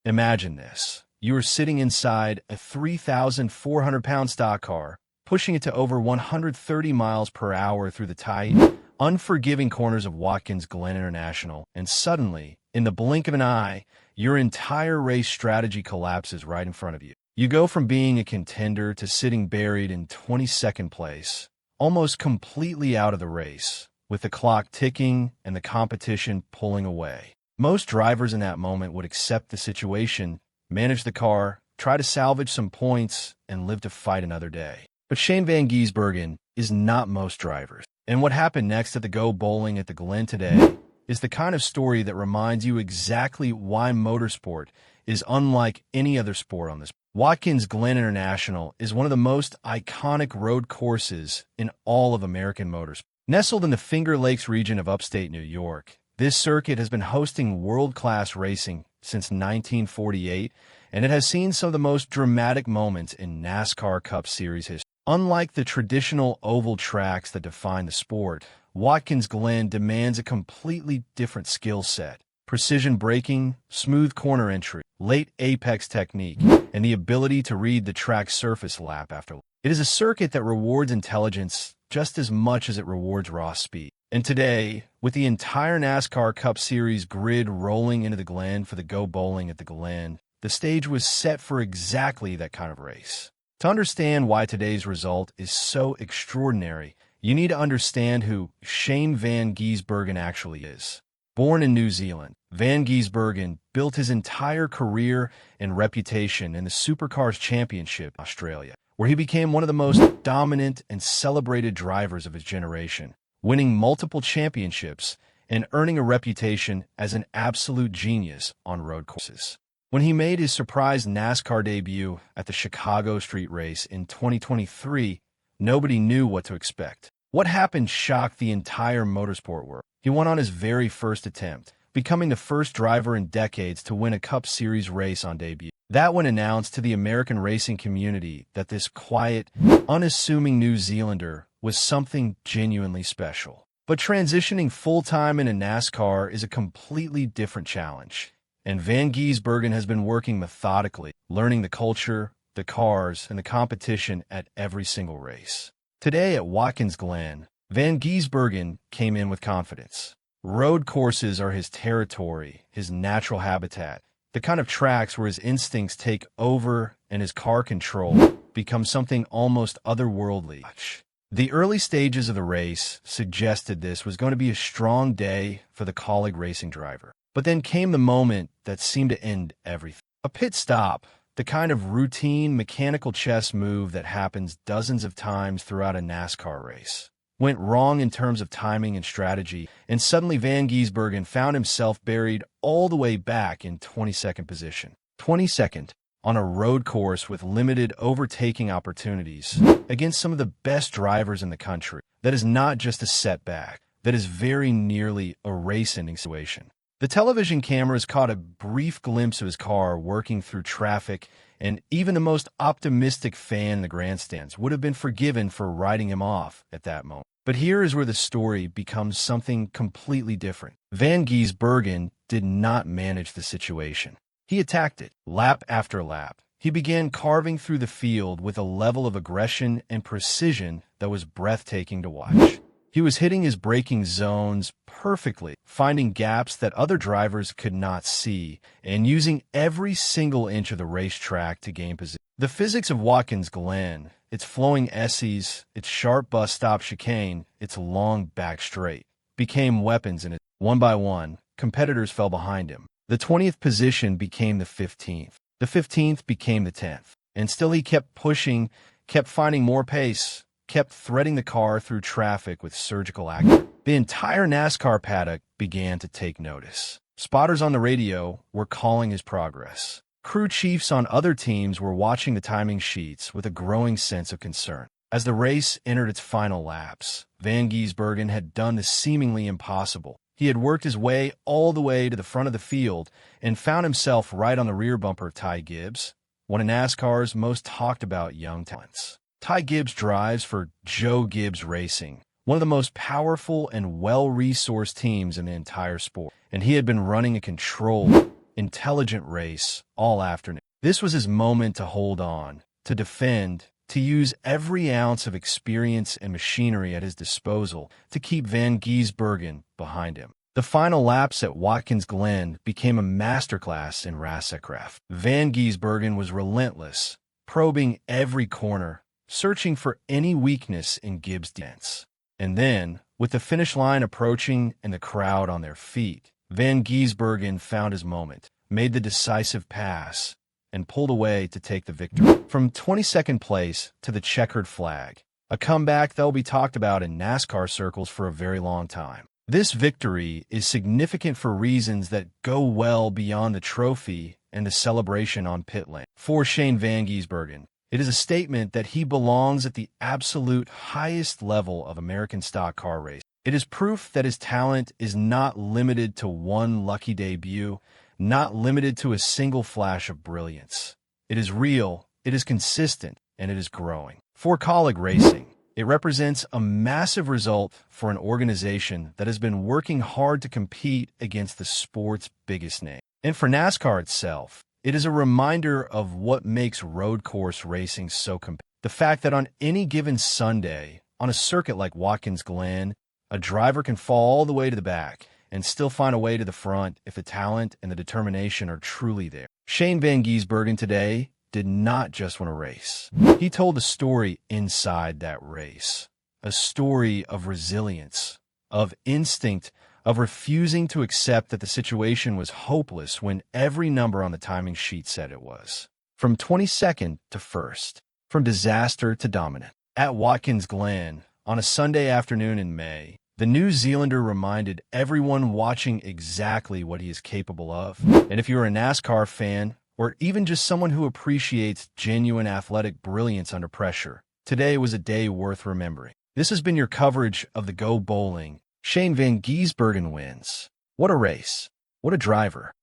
Imagine this. You are sitting inside a 3,400-pound stock car, pushing it to over 130 miles per hour through the tight, unforgiving corners of Watkins Glen International, and suddenly, in the blink of an eye, your entire race strategy collapses right in front of you. You go from being a contender to sitting buried in 22nd place, almost completely out of the race, with the clock ticking and the competition pulling away. Most drivers in that moment would accept the situation, manage the car, try to salvage some points, and live to fight another day. But Shane van Gisbergen is not most drivers. And what happened next at the Go Bowling at the Glen today is the kind of story that reminds you exactly why motorsport is unlike any other sport on this. Watkins Glen International is one of the most iconic road courses in all of American motorsport. Nestled in the Finger Lakes region of upstate New York, this circuit has been hosting world-class racing since 1948, and it has seen some of the most dramatic moments in NASCAR Cup Series history. Unlike the traditional oval tracks that define the sport, Watkins Glen demands a completely different skill set. Precision braking, smooth corner entry, late apex technique, and the ability to read the track's surface lap after lap. It is a circuit that rewards intelligence just as much as it rewards raw speed. And today, with the entire NASCAR Cup Series grid rolling into the Glen for the Go Bowling at the Glen, the stage was set for exactly that kind of race. To understand why today's result is so extraordinary, you need to understand who Shane van Gisbergen actually is. Born in New Zealand, Van Gisbergen built his entire career and reputation in the Supercars Championship in Australia, where he became one of the most dominant and celebrated drivers of his generation, winning multiple championships and earning a reputation as an absolute genius on road courses. When he made his surprise NASCAR debut at the Chicago Street Race in 2023, nobody knew what to expect. What happened shocked the entire motorsport world. He won on his very first attempt, becoming the first driver in decades to win a Cup Series race on debut. That one announced to the American racing community that this quiet, unassuming New Zealander was something genuinely special. But transitioning full-time into NASCAR is a completely different challenge. And Van Gisbergen has been working methodically, learning the culture, the cars, and the competition at every single race. Today at Watkins Glen, Van Gisbergen came in with confidence. Road courses are his territory, his natural habitat, the kind of tracks where his instincts take over and his car control becomes something almost otherworldly. The early stages of the race suggested this was going to be a strong day for the colleague racing driver. But then came the moment that seemed to end everything. A pit stop, the kind of routine mechanical chess move that happens dozens of times throughout a NASCAR race, went wrong in terms of timing and strategy, and suddenly Van Gisbergen found himself buried all the way back in 22nd position. 22nd on a road course with limited overtaking opportunities against some of the best drivers in the country. That is not just a setback. That is very nearly a race-ending situation. The television cameras caught a brief glimpse of his car working through traffic, and even the most optimistic fan in the grandstands would have been forgiven for writing him off at that moment. But here is where the story becomes something completely different. Van Gisbergen did not manage the situation. He attacked it, lap after lap. He began carving through the field with a level of aggression and precision that was breathtaking to watch. He was hitting his braking zones perfectly, finding gaps that other drivers could not see, and using every single inch of the racetrack to gain position. The physics of Watkins Glen, its flowing Esses, its sharp bus stop chicane, its long back straight, became weapons in it. One by one, competitors fell behind him. The 20th position became the 15th. The 15th became the 10th. And still he kept pushing, kept finding more pace, kept threading the car through traffic with surgical accuracy. The entire NASCAR paddock began to take notice. Spotters on the radio were calling his progress. Crew chiefs on other teams were watching the timing sheets with a growing sense of concern. As the race entered its final laps, Van Gisbergen had done the seemingly impossible. He had worked his way all the way to the front of the field and found himself right on the rear bumper of Ty Gibbs, one of NASCAR's most talked about young talents. Ty Gibbs drives for Joe Gibbs Racing, one of the most powerful and well-resourced teams in the entire sport, and he had been running a controlled, intelligent race all afternoon. This was his moment to hold on, to defend, to use every ounce of experience and machinery at his disposal to keep Van Gisbergen behind him. The final laps at Watkins Glen became a masterclass in racecraft. Van Gisbergen was relentless, probing every corner, searching for any weakness in Gibbs' defense. And then, with the finish line approaching and the crowd on their feet, Van Gisbergen found his moment, made the decisive pass, and pulled away to take the victory. From 22nd place to the checkered flag, a comeback that will be talked about in NASCAR circles for a very long time. This victory is significant for reasons that go well beyond the trophy and the celebration on pit lane. For Shane van Gisbergen, it is a statement that he belongs at the absolute highest level of American stock car racing. It is proof that his talent is not limited to one lucky debut, not limited to a single flash of brilliance. It is real, it is consistent, and it is growing. For Colleague Racing, it represents a massive result for an organization that has been working hard to compete against the sport's biggest name. And for NASCAR itself, it is a reminder of what makes road course racing so competitive. The fact that on any given Sunday, on a circuit like Watkins Glen, a driver can fall all the way to the back and still find a way to the front if the talent and the determination are truly there. Shane van Gisbergen today did not just win a race. He told a story inside that race, a story of resilience, of instinct, of refusing to accept that the situation was hopeless when every number on the timing sheet said it was. From 22nd to 1st, from disaster to dominant. At Watkins Glen, on a Sunday afternoon in May, the New Zealander reminded everyone watching exactly what he is capable of. And if you're a NASCAR fan, or even just someone who appreciates genuine athletic brilliance under pressure, today was a day worth remembering. This has been your coverage of the Go Bowling. Shane van Gisbergen wins. What a race. What a driver.